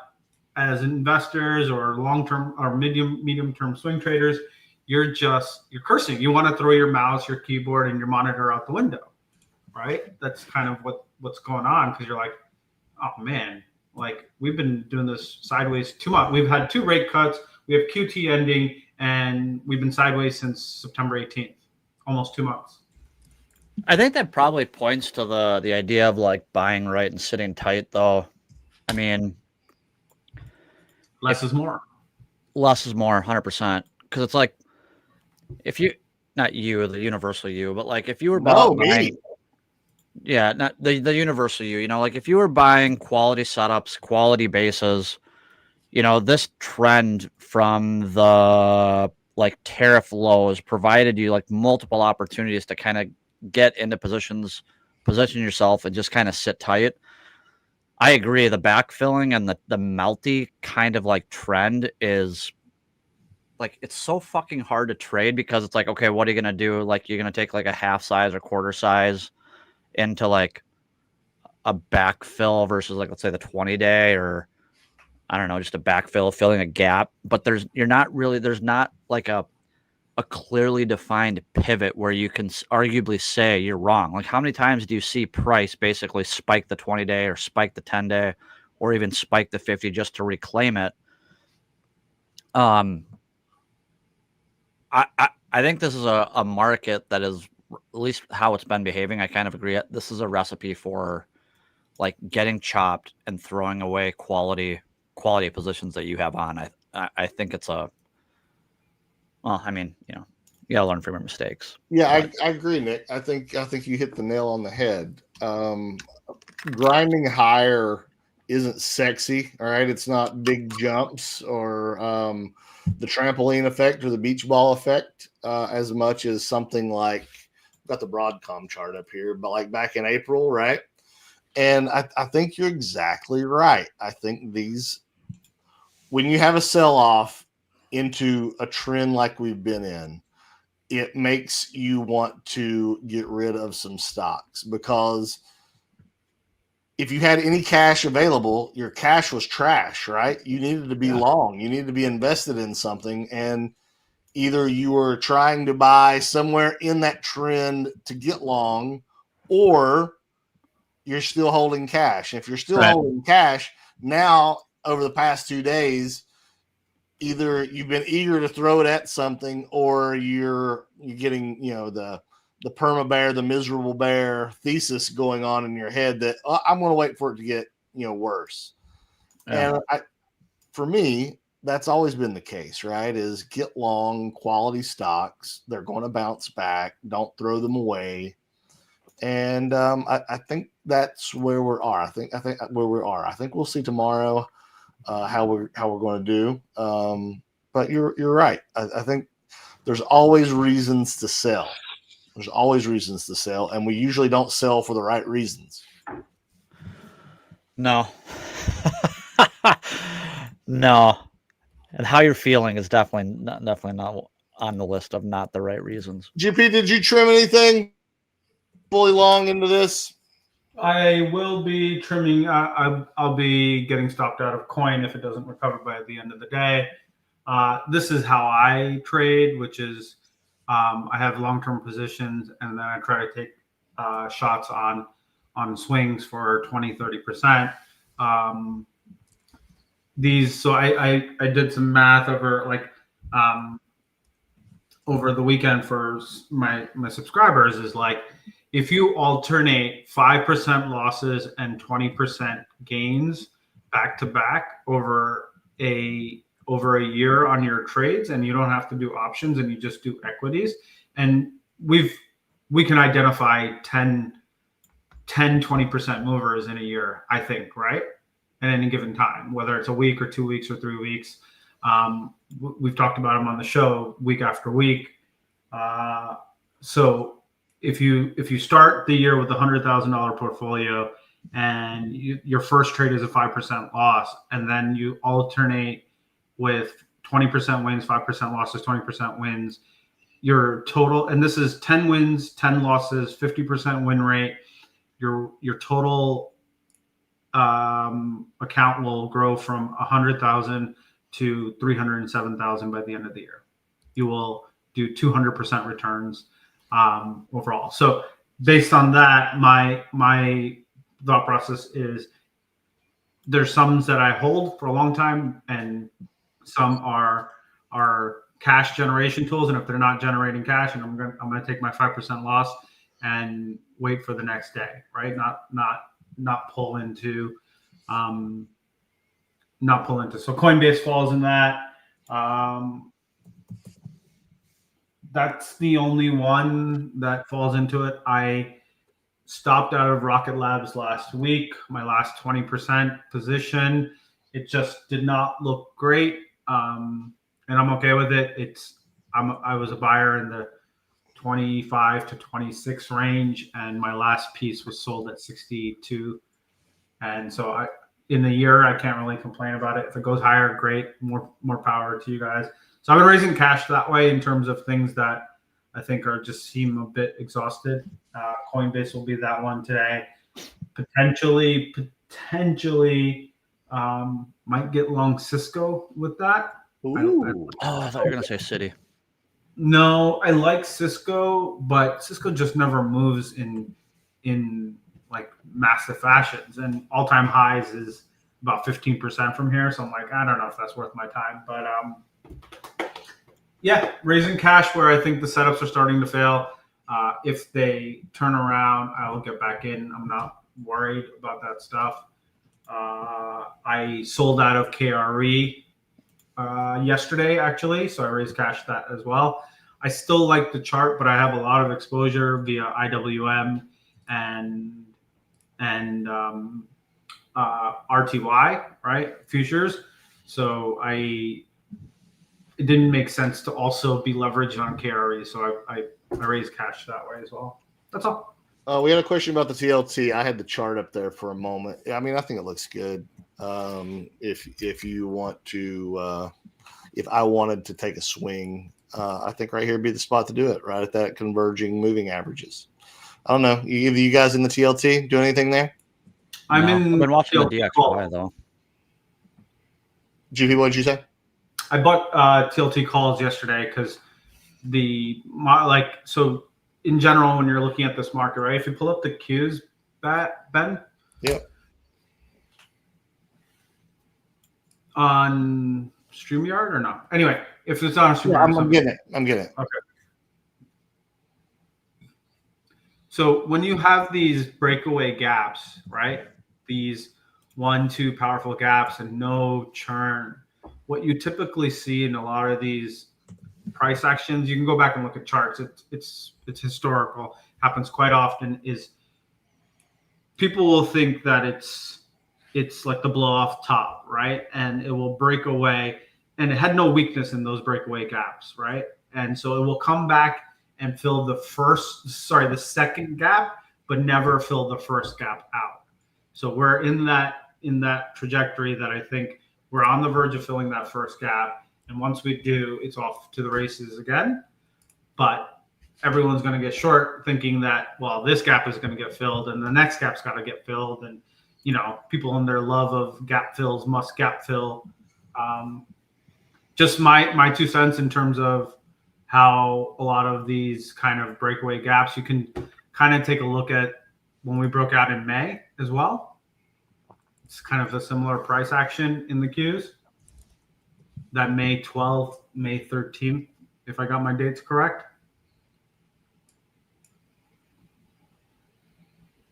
as investors or long-term or medium-term swing traders, you're cursing. You want to throw your mouse, your keyboard, and your monitor out the window, right? That's kind of what's going on, because you're like, oh man, like we've been doing this sideways too much. We've had 2 rate cuts. We have QT ending, and we've been sideways since September 18th, almost 2 months. I think that probably points to the idea of like buying right and sitting tight, though. I mean, less is more. Less is more, 100%. Because it's like, if you, not you, the universal you, but like if you were buying, yeah, not the universal you, you know, like if you were buying quality setups, quality bases, you know, this trend from the like tariff lows provided you like multiple opportunities to kind of get into position yourself and just kind of sit tight. I agree. The backfilling and the melty kind of like trend is like, it's so fucking hard to trade, because it's like, okay, what are you going to do? Like, you're going to take like a half size or quarter size into like a backfill versus like, let's say the 20-day, or I don't know, just a backfill, filling a gap. But there's not like a clearly defined pivot where you can arguably say you're wrong. Like, how many times do you see price basically spike the 20-day or spike the 10-day or even spike the 50 just to reclaim it? I think this is a market that is, at least how it's been behaving, I kind of agree. This is a recipe for like getting chopped and throwing away quality positions that you have on. I think it's well, I mean, you gotta learn from your mistakes. Yeah, I agree, Nick. I think you hit the nail on the head. Grinding higher isn't sexy. All right, it's not big jumps or the trampoline effect or the beach ball effect as much as something like, I've got the Broadcom chart up here, but like back in April, right? And I think you're exactly right. I think when you have a sell off into a trend like we've been in, it makes you want to get rid of some stocks, because if you had any cash available, your cash was trash, right? You needed to be long. You needed to be invested in something. And either you were trying to buy somewhere in that trend to get long, or you're still holding cash. If you're still holding cash, now over the past 2 days, either you've been eager to throw it at something, or you're getting, the perma bear, the miserable bear thesis going on in your head that I'm going to wait for it to get, worse. Yeah. And for me, that's always been the case, right? Is get long quality stocks. They're going to bounce back. Don't throw them away. And I think that's where we are. I think where we are. I think we'll see tomorrow how we're going to do. But you're right. I think there's always reasons to sell. There's always reasons to sell, and we usually don't sell for the right reasons. No. No. And how you're feeling is definitely not on the list of not the right reasons. GP, did you trim anything fully long into this? I will be trimming. I'll be getting stopped out of coin if it doesn't recover by the end of the day. This is how I trade, which is I have long-term positions, and then I try to take shots on swings for 20-30%. So I did some math over the weekend for my subscribers. Is like, if you alternate 5% losses and 20% gains back to back over a year on your trades, and you don't have to do options and you just do equities, and we can identify 10-20% movers in a year, I think, right? At any given time, whether it's a week or 2 weeks or 3 weeks. We've talked about them on the show week after week. So if you start the year with a $100,000 portfolio and your first trade is a 5% loss, and then you alternate with 20% wins, 5% losses, 20% wins, your total, and this is 10 wins, 10 losses, 50% win rate, your total account will grow from 100,000 to 307,000 by the end of the year. You will do 200% returns overall. So based on that, my thought process is there's some that I hold for a long time, and some are cash generation tools. And if they're not generating cash, and I'm going to take my 5% loss and wait for the next day, right? Not pull into. So Coinbase falls in that. That's the only one that falls into it. I stopped out of Rocket Labs last week, my last 20% position. It just did not look great, and I'm okay with it. I was a buyer in the 25 to 26 range, and my last piece was sold at 62. And so in the year, I can't really complain about it. If it goes higher, great, more power to you guys. So I've been raising cash that way in terms of things that I think just seem a bit exhausted. Coinbase will be that one today. Potentially Might get long Cisco with that. Ooh. Oh, I thought you were gonna say City. No, I like Cisco, but Cisco just never moves in like massive fashions. And all time highs is about 15% from here. So I'm like, I don't know if that's worth my time. But yeah, raising cash where I think the setups are starting to fail. If they turn around, I will get back in. I'm not worried about that stuff. I sold out of KRE yesterday, actually, so I raised cash that as well. I still like the chart, but I have a lot of exposure via IWM and RTY, right, futures. So it didn't make sense to also be leveraged on KRE, so I raised cash that way as well. That's all. We had a question about the TLT. I had the chart up there for a moment. I mean, I think it looks good. If you want to, if I wanted to take a swing, I think right here would be the spot to do it, right at that converging moving averages. I don't know. Either you guys in the TLT do anything there? I've been watching the TLT DXY though. GP, what did you say? I bought TLT calls yesterday because so in general, when you're looking at this market, right? If you pull up the Qs, Ben. Yeah. On StreamYard or not? Anyway, if it's on StreamYard, I'm getting it. I'm getting it. Okay. So when you have these breakaway gaps, right? These 1-2 powerful gaps and no churn, what you typically see in a lot of these price actions, you can go back and look at charts. It's historical. Happens quite often. Is people will think that it's like the blow off top, right? And it will break away, and it had no weakness in those breakaway gaps, right? And so it will come back and fill the second gap, but never fill the first gap out. So we're in that trajectory that I think we're on the verge of filling that first gap. And once we do, it's off to the races again. But everyone's going to get short thinking that, well, this gap is going to get filled and the next gap's got to get filled. And, you know, people in their love of gap fills must gap fill. Just my 2 cents in terms of how a lot of these kind of breakaway gaps, you can kind of take a look at when we broke out in May as well. It's kind of a similar price action in the Qs. That May 12th, May 13th, if I got my dates correct.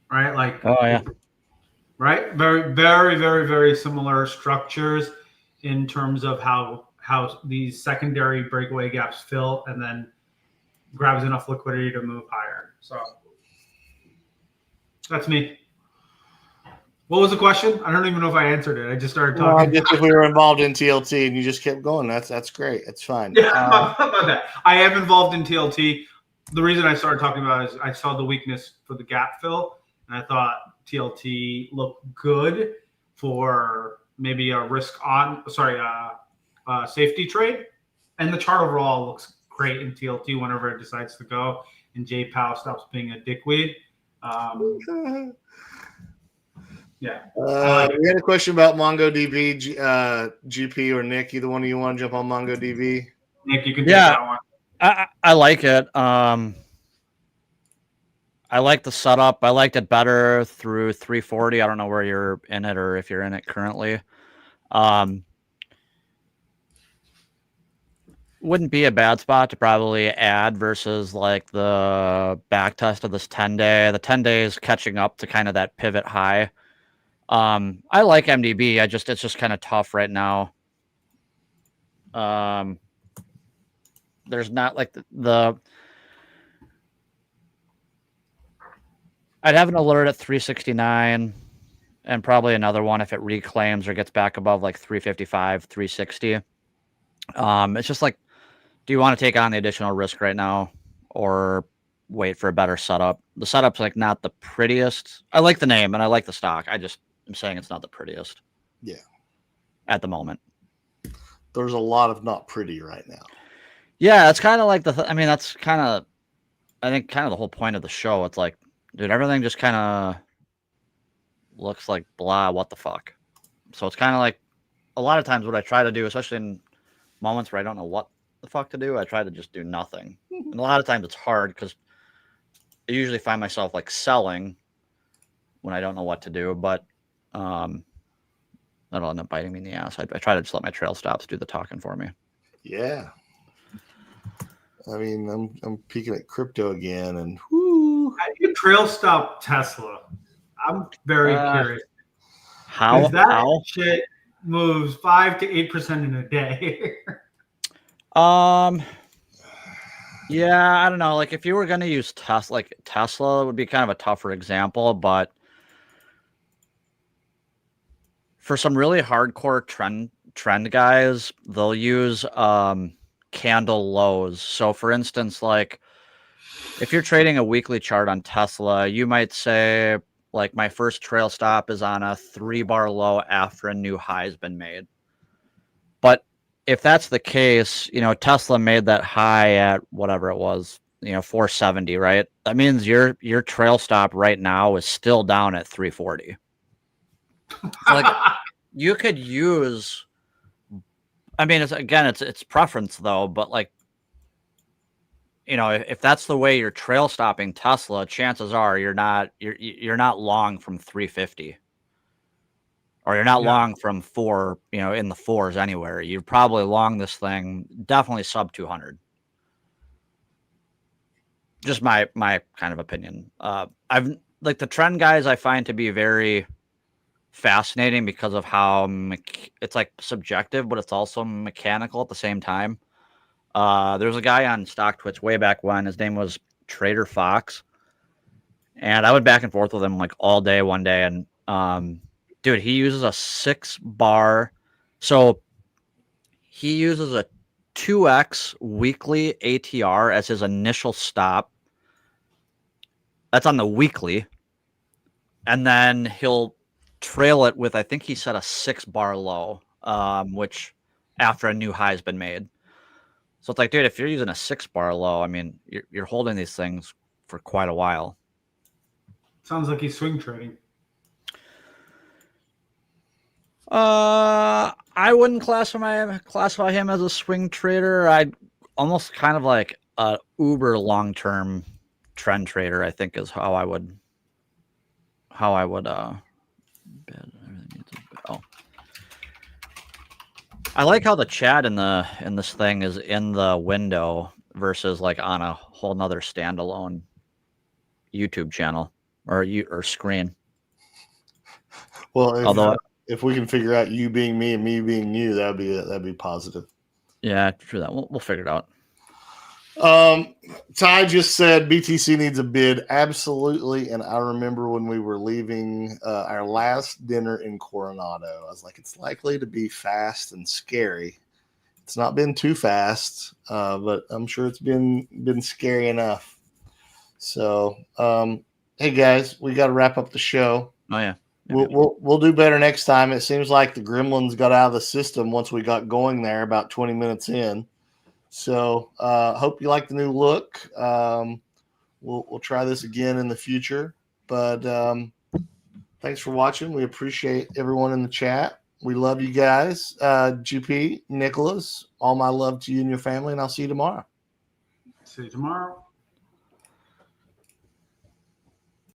Right? Like, Oh yeah. Right? Very, very, very, very similar structures in terms of how these secondary breakaway gaps fill and then grabs enough liquidity to move higher. So that's me. What was the question? I don't even know if I answered it. I just started talking. Well, just if we were involved in TLT and you just kept going, that's great. It's fine. Yeah, about that. I am involved in TLT. The reason I started talking about it is I saw the weakness for the gap fill, and I thought TLT looked good for maybe a safety trade. And the chart overall looks great in TLT whenever it decides to go, and J Powell stops being a dickweed. Yeah. We had a question about MongoDB, GP or Nick. Either one of you want to jump on MongoDB? Nick, you can take that one. I like it. I like the setup. I liked it better through 340. I don't know where you're in it or if you're in it currently. Wouldn't be a bad spot to probably add versus like the back test of this 10-day. The 10 days catching up to kind of that pivot high. I like MDB. It's just kind of tough right now. There's not like the I'd have an alert at 369 and probably another one if it reclaims or gets back above like 355, 360. It's just like, do you want to take on the additional risk right now or wait for a better setup? The setup's like not the prettiest. I like the name and I like the stock. I'm saying it's not the prettiest. Yeah. At the moment. There's a lot of not pretty right now. Yeah, it's kind of like that's kind of, I think kind of the whole point of the show. It's like, dude, everything just kind of looks like blah, what the fuck, So it's kind of like a lot of times what I try to do, especially in moments where I don't know what the fuck to do, I try to just do nothing. And a lot of times it's hard because I usually find myself like selling when I don't know what to do, but that'll end up biting me in the ass. I try to just let my trail stops do the talking for me. Yeah. I mean, I'm peeking at crypto again, and whoo. How do you trail stop Tesla? I'm very curious. How shit moves 5 to 8% in a day. Yeah, I don't know. Like if you were gonna use Tesla, like Tesla would be kind of a tougher example, but for some really hardcore trend guys, they'll use candle lows. So for instance, like if you're trading a weekly chart on Tesla, you might say like my first trail stop is on a 3-bar low after a new high has been made. But if that's the case, you know, Tesla made that high at whatever it was, you know, 470, right? That means your trail stop right now is still down at 340. So like you could use, I mean, it's preference though, but like, you know, if that's the way you're trail stopping Tesla, chances are you're not long from 350. Or you're not long from 4, you know, in the 4s anywhere. You're probably long this thing, definitely sub 200. Just my kind of opinion. I've like the trend guys I find to be very fascinating because of how it's like subjective, but it's also mechanical at the same time. There's a guy on StockTwits way back when. His name was Trader Fox, and I went back and forth with him like all day one day, and dude, he uses a 6-bar. So he uses a 2x weekly ATR as his initial stop. That's on the weekly. And then he'll trail it with, I think he said a 6-bar low, which after a new high has been made. So it's like, dude, if you're using a 6-bar low, I mean, you're holding these things for quite a while. Sounds like he's swing trading. I wouldn't classify him as a swing trader. I'd almost kind of like a uber long-term trend trader, I think is how I would I like how the chat in this thing is in the window versus like on a whole nother standalone YouTube channel or screen. Well, if we can figure out you being me and me being you, that'd be positive. Yeah, true that. We'll figure it out. Ty just said BTC needs a bid. Absolutely. And I remember when we were leaving our last dinner in Coronado, I was like, it's likely to be fast and scary. It's not been too fast, but I'm sure it's been scary enough. So, hey guys, we got to wrap up the show. Oh yeah. We'll do better next time. It seems like the gremlins got out of the system once we got going there about 20 minutes in. So hope you like the new look. We'll try this again in the future. But thanks for watching. We appreciate everyone in the chat. We love you guys. GP, Nicholas, all my love to you and your family, and I'll see you tomorrow. See you tomorrow.